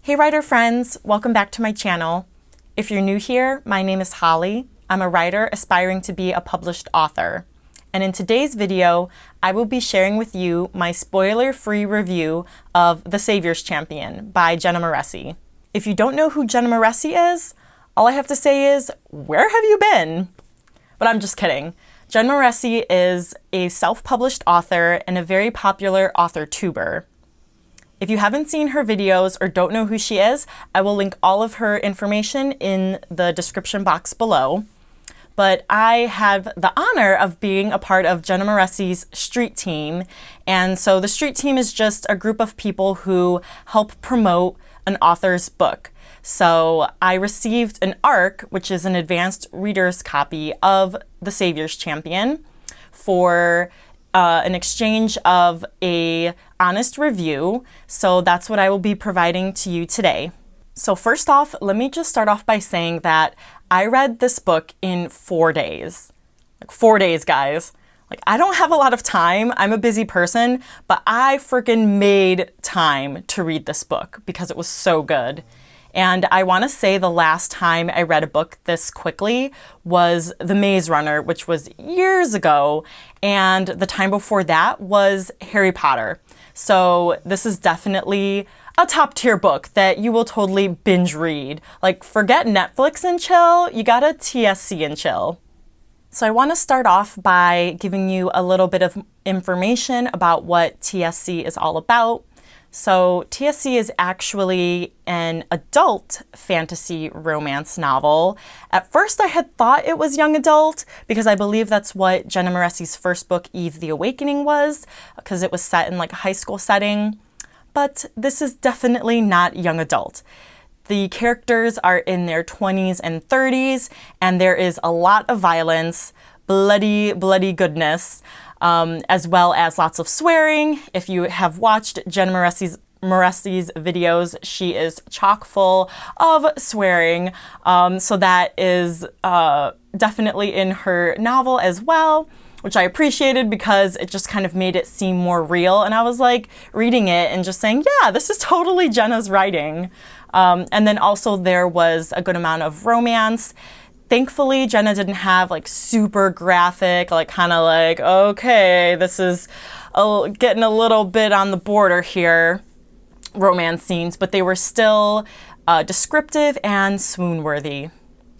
Hey writer friends, welcome back to my channel. If you're new here, my name is Holly. I'm a writer aspiring to be a published author. And in today's video, I will be sharing with you my spoiler-free review of The Savior's Champion by Jenna Moreci. If you don't know who Jenna Moreci is, all I have to say is, where have you been? But I'm just kidding. Jenna Moreci is a self-published author and a very popular author tuber. If you haven't seen her videos or don't know who she is, I will link all of her information in the description box below. But I have the honor of being a part of Jenna Moreci's street team. And so the street team is just a group of people who help promote an author's book. So I received an ARC, which is an advanced reader's copy of The Savior's Champion, for an exchange of a honest review. So that's what I will be providing to you today. So first off, let me just start off by saying that I read this book in 4 days. Like 4 days, guys. Like, I don't have a lot of time. I'm a busy person, but I freaking made time to read this book because it was so good. And I want to say the last time I read a book this quickly was The Maze Runner, which was years ago. And the time before that was Harry Potter. So this is definitely a top tier book that you will totally binge read. Like, forget Netflix and chill, you gotta TSC and chill. So I want to start off by giving you a little bit of information about what TSC is all about. So TSC is actually an adult fantasy romance novel. At first I had thought it was young adult because I believe that's what Jenna Moreci's first book, Eve the Awakening, was, because it was set in like a high school setting. But this is definitely not young adult. The characters are in their 20s and 30s, and there is a lot of violence, bloody goodness, as well as lots of swearing. If you have watched Jenna Moreci's videos, she is chock full of swearing. So that is definitely in her novel as well, which I appreciated because it just kind of made it seem more real. And I was like reading it and just saying, yeah, this is totally Jenna's writing. And then also there was a good amount of romance. Thankfully, Jenna didn't have like super graphic, like kind of like, okay, this is getting a little bit on the border here, romance scenes, but they were still descriptive and swoon-worthy.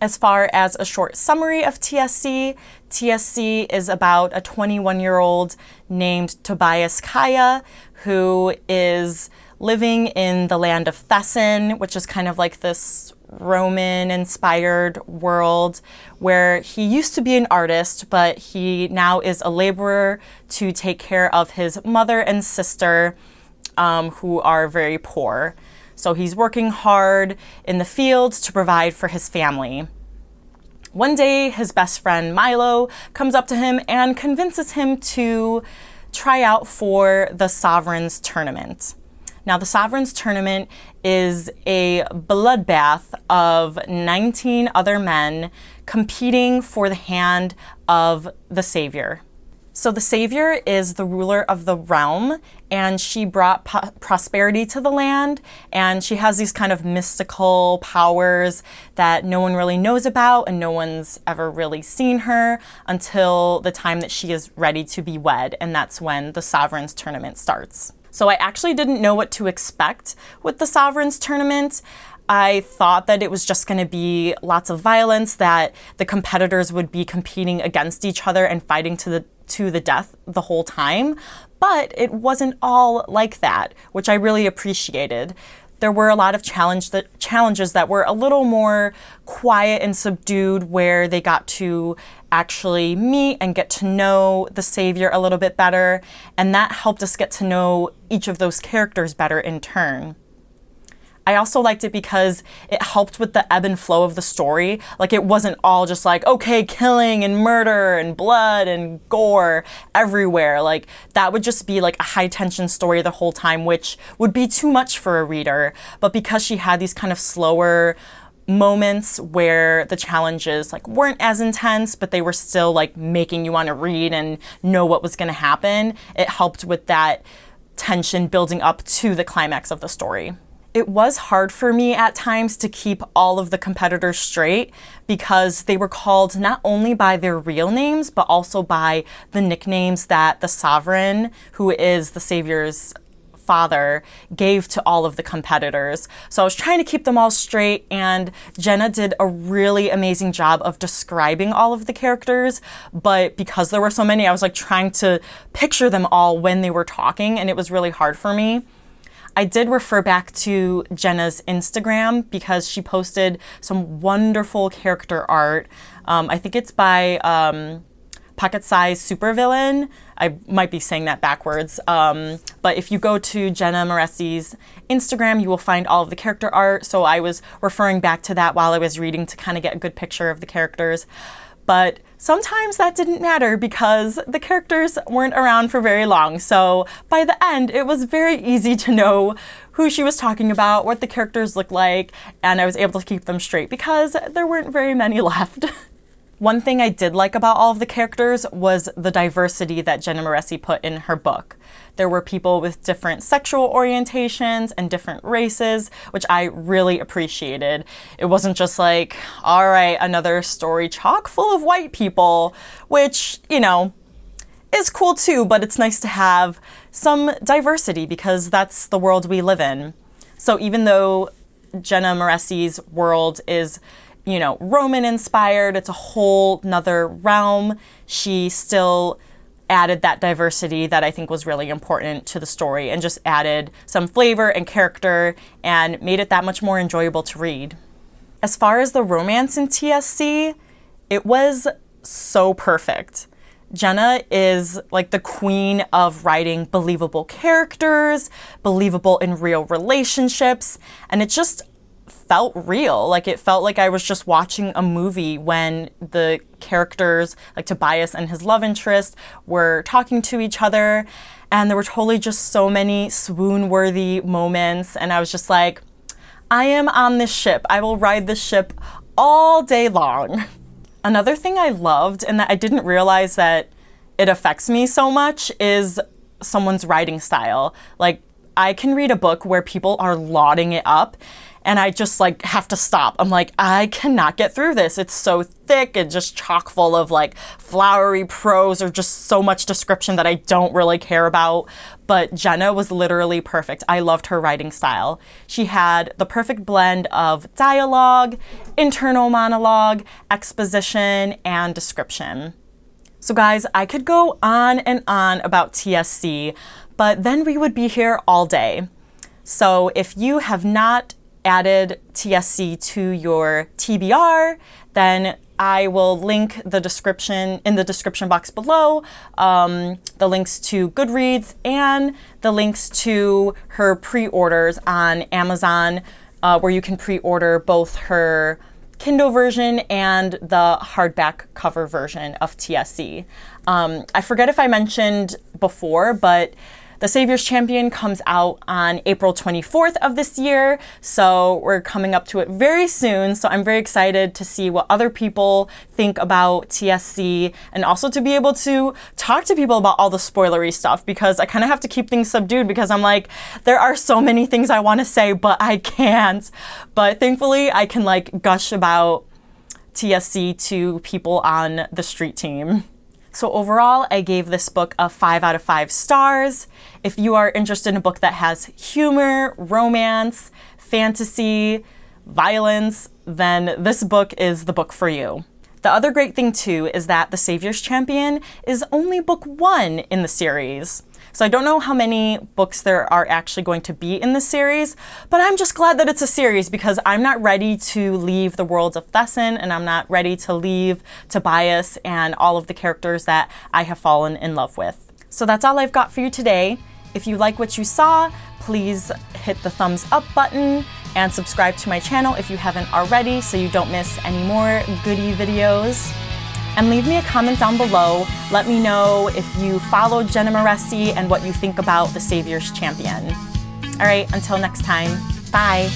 As far as a short summary of TSC, TSC is about a 21-year-old named Tobias Kaya who is living in the land of Thesson, which is kind of like this Roman-inspired world where he used to be an artist, but he now is a laborer to take care of his mother and sister, who are very poor. So he's working hard in the fields to provide for his family. One day, his best friend Milo comes up to him and convinces him to try out for the Sovereign's Tournament. Now, the Sovereign's Tournament is a bloodbath of 19 other men competing for the hand of the Savior. So the Savior is the ruler of the realm, and she brought prosperity to the land, and she has these kind of mystical powers that no one really knows about, and no one's ever really seen her until the time that she is ready to be wed, and that's when the Sovereign's Tournament starts. So I actually didn't know what to expect with the Sovereign's Tournament. I thought that it was just going to be lots of violence, that the competitors would be competing against each other and fighting to the death the whole time. But it wasn't all like that, which I really appreciated. There were a lot of challenges that were a little more quiet and subdued, where they got to actually meet and get to know the Savior a little bit better, and that helped us get to know each of those characters better in turn. I also liked it because it helped with the ebb and flow of the story. Like, it wasn't all just like, okay, killing and murder and blood and gore everywhere. Like, that would just be like a high tension story the whole time, which would be too much for a reader. But because she had these kind of slower moments where the challenges like weren't as intense, but they were still like making you want to read and know what was going to happen, it helped with that tension building up to the climax of the story. It was hard for me at times to keep all of the competitors straight because they were called not only by their real names, but also by the nicknames that the sovereign, who is the Savior's father, gave to all of the competitors. So I was trying to keep them all straight, and Jenna did a really amazing job of describing all of the characters, but because there were so many, I was like trying to picture them all when they were talking, and it was really hard for me. I did refer back to Jenna's Instagram because she posted some wonderful character art. I think it's by pocket-sized supervillain. I might be saying that backwards. But if you go to Jenna Moressi's Instagram, you will find all of the character art. So I was referring back to that while I was reading to kind of get a good picture of the characters. But sometimes that didn't matter because the characters weren't around for very long. So by the end, it was very easy to know who she was talking about, what the characters looked like, and I was able to keep them straight because there weren't very many left. One thing I did like about all of the characters was the diversity that Jenna Moresi put in her book. There were people with different sexual orientations and different races, which I really appreciated. It wasn't just like, all right, another story chock full of white people, which, you know, is cool too, but it's nice to have some diversity because that's the world we live in. So even though Jenna Moresi's world is, you know, Roman inspired, it's a whole nother realm, she still added that diversity that I think was really important to the story and just added some flavor and character and made it that much more enjoyable to read. As far as the romance in TSC, it was so perfect. Jenna is like the queen of writing believable characters, believable in real relationships, and it just felt real. Like it felt like I was just watching a movie when the characters, like Tobias and his love interest, were talking to each other, and there were totally just so many swoon-worthy moments, and I was just like, I am on this ship. I will ride this ship all day long. Another thing I loved, and that I didn't realize that it affects me so much, is someone's writing style. Like, I can read a book where people are lauding it up, and I just like have to stop. I'm like, I cannot get through this. It's so thick and just chock full of like flowery prose or just so much description that I don't really care about. But Jenna was literally perfect. I loved her writing style. She had the perfect blend of dialogue, internal monologue, exposition, and description. So guys, I could go on and on about TSC, but then we would be here all day. So if you have not added TSC to your TBR, then I will link the description in the description box below, the links to Goodreads and the links to her pre-orders on Amazon, where you can pre-order both her Kindle version and the hardback cover version of TSC. I forget if I mentioned before, but The Savior's Champion comes out on April 24th of this year, so we're coming up to it very soon. So I'm very excited to see what other people think about TSC and also to be able to talk to people about all the spoilery stuff, because I kind of have to keep things subdued because I'm like, there are so many things I want to say, but I can't. But thankfully I can like gush about TSC to people on the street team. So overall, I gave this book a 5 out of 5 stars. If you are interested in a book that has humor, romance, fantasy, violence, then this book is the book for you. The other great thing too is that The Savior's Champion is only book 1 in the series. So I don't know how many books there are actually going to be in the series, but I'm just glad that it's a series because I'm not ready to leave the world of Thesson, and I'm not ready to leave Tobias and all of the characters that I have fallen in love with. So that's all I've got for you today. If you like what you saw, please hit the thumbs up button and subscribe to my channel if you haven't already so you don't miss any more goodie videos. And leave me a comment down below. Let me know if you followed Jenna Moresi and what you think about The Savior's Champion. All right, until next time, bye.